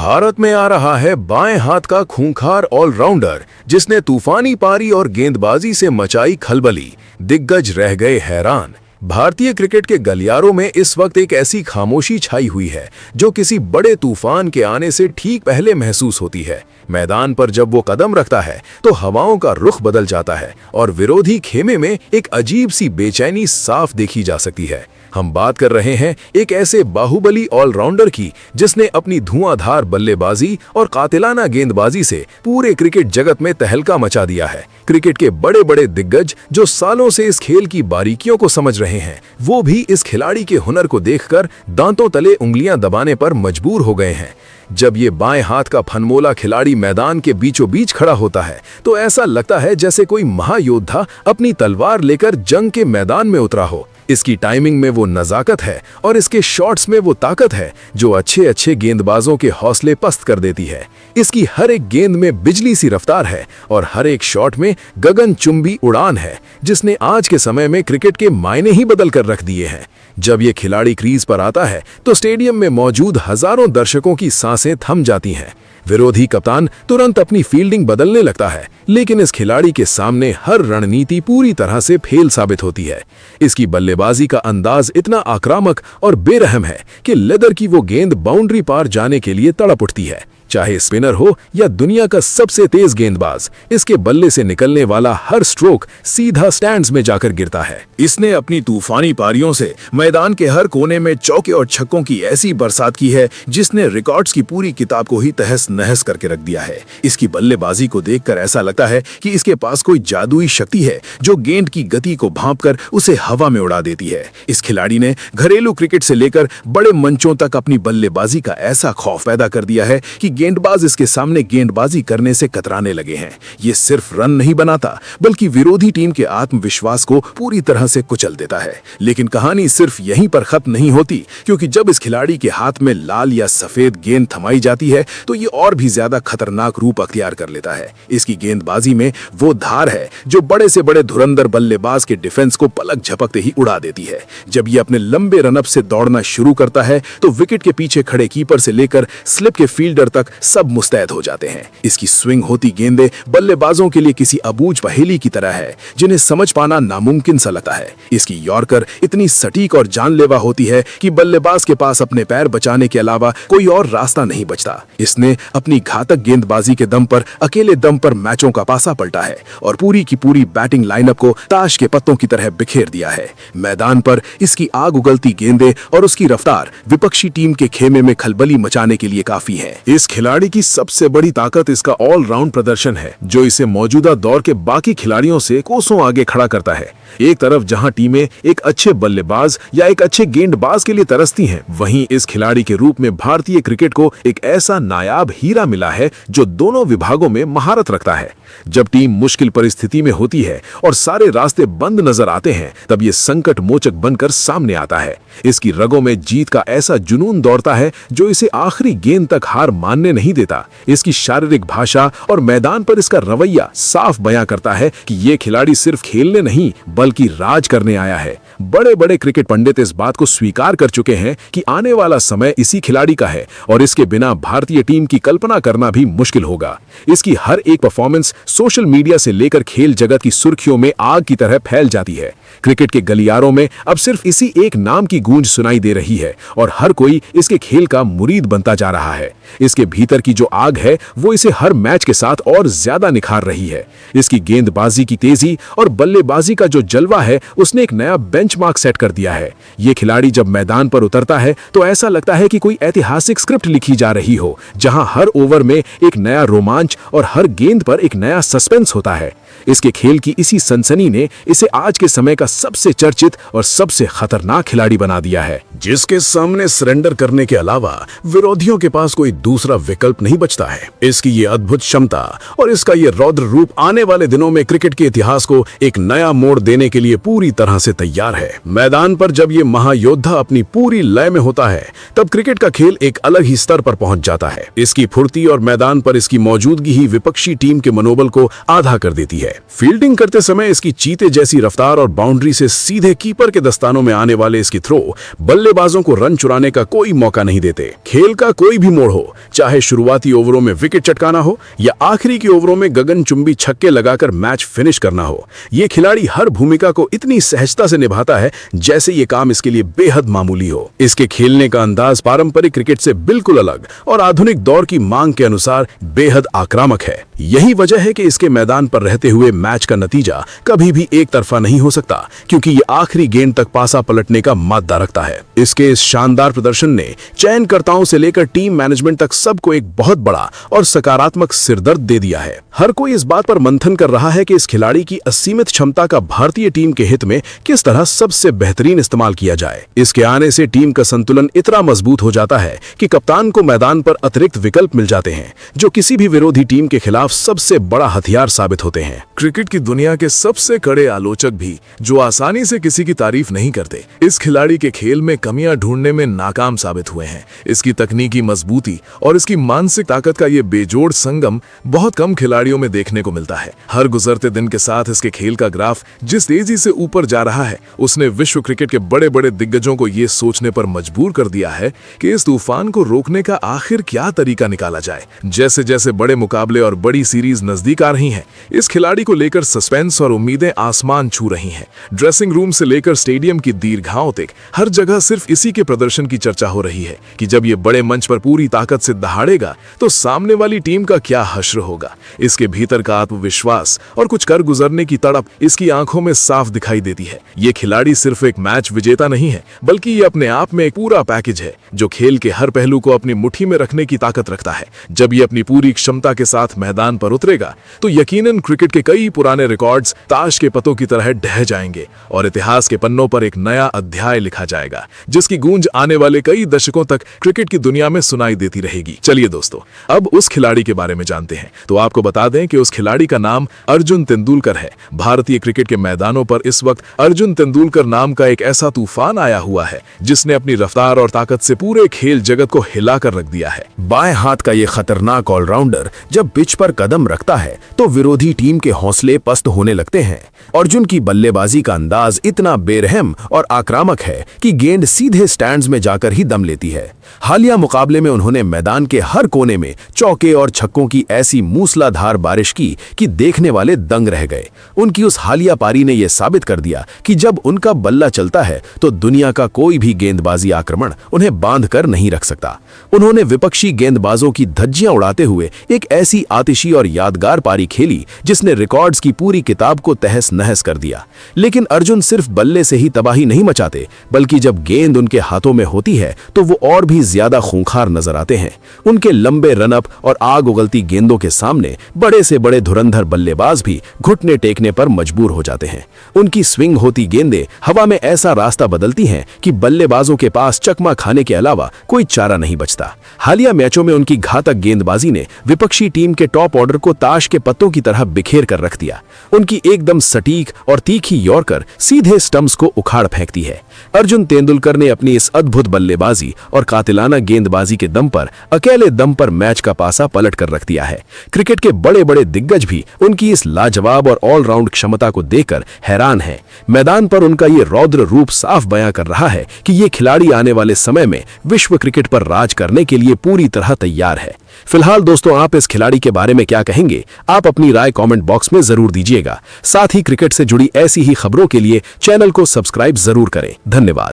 भारत में आ रहा है बाएं हाथ का खूंखार ऑलराउंडर, जिसने तूफानी पारी और गेंदबाजी से मचाई खलबली। दिग्गज रह गए हैरान। भारतीय क्रिकेट के गलियारों में इस वक्त एक ऐसी खामोशी छाई हुई है जो किसी बड़े तूफान के आने से ठीक पहले महसूस होती है। मैदान पर जब वो कदम रखता है तो हवाओं का रुख बदल जाता है और विरोधी खेमे में एक अजीब सी बेचैनी साफ देखी जा सकती है। हम बात कर रहे हैं एक ऐसे बाहुबली ऑलराउंडर की जिसने अपनी धुआंधार बल्लेबाजी और कातिलाना गेंदबाजी से पूरे क्रिकेट जगत में तहलका मचा दिया है। क्रिकेट के बड़े बड़े दिग्गज जो सालों से इस खेल की बारीकियों को समझ रहे हैं, वो भी इस खिलाड़ी के हुनर को देखकर दांतों तले उंगलियां दबाने पर मजबूर हो गए हैं। जब ये बाएं हाथ का फनमोला खिलाड़ी मैदान के बीचों बीच खड़ा होता है तो ऐसा लगता है जैसे कोई महायोद्धा अपनी तलवार लेकर जंग के मैदान में उतरा हो। इसकी टाइमिंग में वो नजाकत है और इसके शॉट्स में वो ताकत है जो अच्छे अच्छे गेंदबाजों के हौसले पस्त कर देती है। इसकी हर एक गेंद में बिजली सी रफ्तार है और हर एक शॉट में गगनचुंबी उड़ान है, जिसने आज के समय में क्रिकेट के मायने ही बदल कर रख दिए हैं। जब ये खिलाड़ी क्रीज पर आता है तो स्टेडियम में मौजूद हजारों दर्शकों की सांसें थम जाती हैं। विरोधी कप्तान तुरंत अपनी फील्डिंग बदलने लगता है, लेकिन इस खिलाड़ी के सामने हर रणनीति पूरी तरह से फेल साबित होती है। इसकी बल्लेबाजी का अंदाज इतना आक्रामक और बेरहम है कि लेदर की वो गेंद बाउंड्री पार जाने के लिए तड़प उठती है। चाहे स्पिनर हो या दुनिया का सबसे तेज गेंदबाज, इसके बल्ले से निकलने वाला हर स्ट्रोक सीधा स्टैंड्स में जाकर गिरता है। इसने अपनी तूफानी पारियों से मैदान के हर कोने में चौके और छक्कों की ऐसी बरसात की है जिसने रिकॉर्ड्स की पूरी किताब को ही तहस नहस करके रख दिया है। इसकी बल्लेबाजी को देखकर ऐसा लगता है कि इसके पास कोई जादुई शक्ति है जो गेंद की गति को भांपकर उसे हवा में उड़ा देती है। इस खिलाड़ी ने घरेलू क्रिकेट से लेकर बड़े मंचों तक अपनी बल्लेबाजी का ऐसा खौफ पैदा कर दिया है कि गेंदबाज इसके सामने गेंदबाजी करने से कतराने लगे हैं। ये सिर्फ रन नहीं बनाता बल्कि विरोधी टीम के आत्मविश्वास को पूरी तरह से कुचल देता है। लेकिन कहानी सिर्फ यहीं पर खत्म नहीं होती, क्योंकि जब इस खिलाड़ी के हाथ में लाल या सफेद गेंद थमाई जाती है तो ये और भी ज्यादा खतरनाक रूप अख्तियार कर लेता है। इसकी गेंदबाजी में वो धार है जो बड़े से बड़े धुरंधर बल्लेबाज के डिफेंस को पलक झपकते ही उड़ा देती है। जब ये अपने लंबे रनअप से दौड़ना शुरू करता है तो विकेट के पीछे खड़े कीपर से लेकर स्लिप के फील्डर तक सब मुस्तैद हो जाते हैं। इसकी स्विंग होती गेंदें बल्लेबाजों के लिए किसी अबूझ पहेली की तरह है जिन्हें समझ पाना नामुमकिन सा लगता है। इसकी यॉर्कर इतनी सटीक और जानलेवा होती है कि बल्लेबाज के पास अपने पैर बचाने के अलावा कोई और रास्ता नहीं बचता। इसने अपनी घातक गेंदबाजी के दम पर अकेले दम पर मैचों का पासा पलटा है और पूरी की पूरी बैटिंग लाइनअप को ताश के पत्तों की तरह बिखेर दिया है। मैदान पर इसकी आग उगलती गेंदें और उसकी रफ्तार विपक्षी टीम के खेमे में खलबली मचाने के लिए काफी है। इस खिलाड़ी की सबसे बड़ी ताकत इसका ऑलराउंड प्रदर्शन है, जो इसे मौजूदा दौर के बाकी खिलाड़ियों से कोसों आगे खड़ा करता है। एक तरफ जहां टीमें एक अच्छे बल्लेबाज या एक अच्छे गेंदबाज के लिए तरसती हैं, वहीं इस खिलाड़ी के रूप में भारतीय क्रिकेट को एक ऐसा नायाब हीरा मिला है जो दोनों विभागों में महारत रखता है। जब टीम मुश्किल परिस्थिति में होती है और सारे रास्ते बंद नजर आते हैं, तब ये संकट मोचक बनकर सामने आता है। इसकी रगों में जीत का ऐसा जुनून दौड़ता है जो इसे आखिरी गेंद तक हार मानने नहीं देता। इसकी शारीरिक भाषा और मैदान पर इसका रवैया साफ बयां करता है कि ये खिलाड़ी सिर्फ खेलने नहीं बल्कि राज करने आया है। बड़े बड़े क्रिकेट पंडित इस बात को स्वीकार कर चुके हैं कि आने वाला समय इसी खिलाड़ी का है और इसके बिना भारतीय टीम की कल्पना करना भी मुश्किल होगा। इसकी हर एक परफॉर्मेंस सोशल मीडिया से लेकर खेल जगत की सुर्खियों में आग की तरह फैल जाती है। क्रिकेट के गलियारों में अब सिर्फ इसी एक नाम की गूंज सुनाई दे रही है और हर कोई इसके खेल का मुरीद बनता जा रहा है। इसके भीतर की जो आग है वो इसे हर मैच के साथ और ज्यादा निखार रही है। इसकी गेंदबाजी की तेजी और बल्लेबाजी का जो जलवा है उसने एक नया बेंचमार्क सेट कर दिया है। ये खिलाड़ी जब मैदान पर उतरता है तो ऐसा लगता है कि कोई ऐतिहासिक स्क्रिप्ट लिखी जा रही हो, जहां हर ओवर में एक नया रोमांच और हर गेंद पर एक नया सस्पेंस होता है। इसके खेल की इसी सनसनी ने इसे आज के समय का सबसे चर्चित और सबसे खतरनाक खिलाड़ी बना दिया है, जिसके सामने सरेंडर करने के अलावा विरोधियों के पास कोई दूसरा विकल्प नहीं बचता है। इसकी ये अद्भुत क्षमता और इसका ये रौद्र रूप आने वाले दिनों में क्रिकेट के इतिहास को एक नया मोड़ देने के लिए पूरी तरह से तैयार है। मैदान पर जब ये महायोद्धा अपनी पूरी लय में होता है तब क्रिकेट का खेल एक अलग ही स्तर पर पहुंच जाता है। इसकी फुर्ती और मैदान पर इसकी मौजूदगी ही विपक्षी टीम के मनोबल को आधा कर देती है। फील्डिंग करते समय इसकी चीते जैसी रफ्तार और बाउंड्री बाउंड्री से सीधे कीपर के दस्तानों में आने वाले इसकी थ्रो बल्लेबाजों को रन चुराने का कोई मौका नहीं देते। खेल का कोई भी मोड़ हो, चाहे शुरुआती ओवरों में विकेट चटकाना हो या आखिरी के ओवरों में गगनचुंबी छक्के लगाकर मैच फिनिश करना हो, ये खिलाड़ी हर भूमिका को इतनी सहजता से निभाता है जैसे ये काम इसके लिए बेहद मामूली हो। इसके खेलने का अंदाज पारंपरिक क्रिकेट से बिल्कुल अलग और आधुनिक दौर की मांग के अनुसार बेहद आक्रामक है। यही वजह है कि इसके मैदान पर रहते हुए मैच का नतीजा कभी भी एक तरफा नहीं हो सकता, क्योंकि ये आखिरी गेंद तक पासा पलटने का मादा रखता है। इसके इस शानदार प्रदर्शन ने चयनकर्ताओं से लेकर टीम मैनेजमेंट तक सबको एक बहुत बड़ा और सकारात्मक सिरदर्द दे दिया है। हर कोई इस बात पर मंथन कर रहा है कि इस खिलाड़ी की असीमित क्षमता का भारतीय टीम के हित में किस तरह सबसे बेहतरीन इस्तेमाल किया जाए। इसके आने से टीम का संतुलन इतना मजबूत हो जाता है कि कप्तान को मैदान पर अतिरिक्त विकल्प मिल जाते हैं, जो किसी भी विरोधी टीम के खिलाफ सबसे बड़ा हथियार साबित होते हैं। क्रिकेट की दुनिया के सबसे कड़े आलोचक भी जो आसानी से किसी की तारीफ नहीं करते, इस खिलाड़ी के खेल में कमियां ढूंढने में नाकाम साबित हुए हैं। इसकी तकनीकी मजबूती और इसकी मानसिक ताकत का ये बेजोड़ संगम बहुत कम खिलाड़ियों में देखने को मिलता है। हर गुजरते दिन के साथ इसके खेल का ग्राफ जिस तेजी से ऊपर जा रहा है, उसने विश्व क्रिकेट के बड़े बड़े दिग्गजों को ये सोचने पर मजबूर कर दिया है कि इस तूफान को रोकने का आखिर क्या तरीका निकाला जाए। जैसे जैसे बड़े मुकाबले और बड़ी सीरीज नजदीक आ रही हैं, इस खिलाड़ी को लेकर सस्पेंस और उम्मीदें आसमान छू रही हैं। ड्रेसिंग रूम से लेकर स्टेडियम की दीर्घाओं तक हर जगह सिर्फ इसी के प्रदर्शन की चर्चा हो रही है कि जब ये बड़े मंच पर पूरी ताकत से दहाड़ेगा तो सामने वाली टीम का क्या हश्र होगा। इसके भीतर का आत्मविश्वास और कुछ कर गुजरने की तड़प इसकी आंखों में साफ दिखाई देती है। ये खिलाड़ी सिर्फ एक मैच विजेता नहीं है, बल्कि ये अपने आप में एक पूरा पैकेज है जो खेल के हर पहलू को अपनी मुट्ठी में रखने की ताकत रखता है। जब ये अपनी पूरी क्षमता के साथ मैदान पर उतरेगा तो यकीनन क्रिकेट के कई पुराने रिकॉर्ड्स ताश के पत्तों की तरह ढह जाएंगे और इतिहास के पन्नों पर एक नया अध्याय लिखा जाएगा, जिसकी गूंज आने वाले कई दशकों तक क्रिकेट की दुनिया में सुनाई देती रहेगी। चलिए दोस्तों, अब उस खिलाड़ी के बारे में जानते हैं। तो आपको बता दें कि उस खिलाड़ी का नाम अर्जुन तेंदुलकर है। भारतीय क्रिकेट के मैदानों पर इस वक्त अर्जुन तेंदुलकर नाम का एक ऐसा तूफान आया हुआ है जिसने अपनी रफ्तार और ताकत से पूरे खेल जगत को हिलाकर रख दिया है। बाएं हाथ का ये खतरनाक ऑलराउंडर जब पिच पर कदम रखता है तो विरोधी टीम के हौसले पस्त होने लगते हैं। अर्जुन की बल्लेबाजी का अंदाज इतना बेरहम और आक्रामक है कि गेंद सीधे स्टैंड्स में जाकर ही दम लेती है। हालिया मुकाबले में उन्होंने मैदान के हर कोने में चौके और छक्कों की ऐसी मूसलाधार बारिश की कि देखने वाले दंग रह गए। उनकी उस हालिया पारी ने यह साबित कर दिया कि जब उनका बल्ला चलता है तो दुनिया का कोई भी गेंदबाजी आक्रमण उन्हें बांध कर नहीं रख सकता। उन्होंने विपक्षी गेंदबाजों की धज्जियां उड़ाते हुए एक ऐसी आतिशी और यादगार पारी खेली जिसने रिकॉर्ड्स की पूरी किताब को तहस नहस कर दिया। लेकिन अर्जुन सिर्फ बल्ले से ही तबाही नहीं मचाते, बल्कि जब गेंद उनके हाथों में होती है तो वो और भी ज्यादा खूंखार नजर आते हैं। उनके लंबे रनअप और आग उगलती गेंदों के सामने बड़े से बड़े धुरंधर बल्लेबाज भी घुटने टेकने पर मजबूर हो जाते हैं। उनकी स्विंग होती गेंदें हवा में ऐसा रास्ता बदलती हैं कि बल्लेबाजों के पास चकमा खाने के अलावा कोई चारा नहीं बचता। हालिया मैचों में उनकी घातक गेंदबाजी ने विपक्षी टीम के टॉप ऑर्डर को ताश के पत्तों की तरह बिखेर कर रख दिया। उनकी एकदम सटीक और तीखी यॉर्कर सीधे स्टंप्स को उखाड़ फेंकती है। अर्जुन तेंदुलकर ने अपनी इस अद्भुत बल्लेबाजी और कातिलाना गेंदबाजी के दम पर अकेले दम पर मैच का पासा पलट कर रख दिया है। क्रिकेट के बड़े बड़े दिग्गज भी उनकी इस लाजवाब और ऑलराउंड क्षमता को देखकर हैरान हैं। मैदान पर उनका ये रौद्र रूप साफ बयां कर रहा है कि ये खिलाड़ी आने वाले समय में विश्व क्रिकेट पर राज करने के लिए पूरी तरह तैयार है। फिलहाल दोस्तों, आप इस खिलाड़ी के बारे में क्या कहेंगे? आप अपनी राय कमेंट बॉक्स में जरूर दीजिएगा। साथ ही क्रिकेट से जुड़ी ऐसी ही खबरों के लिए चैनल को सब्सक्राइब जरूर करें। धन्यवाद।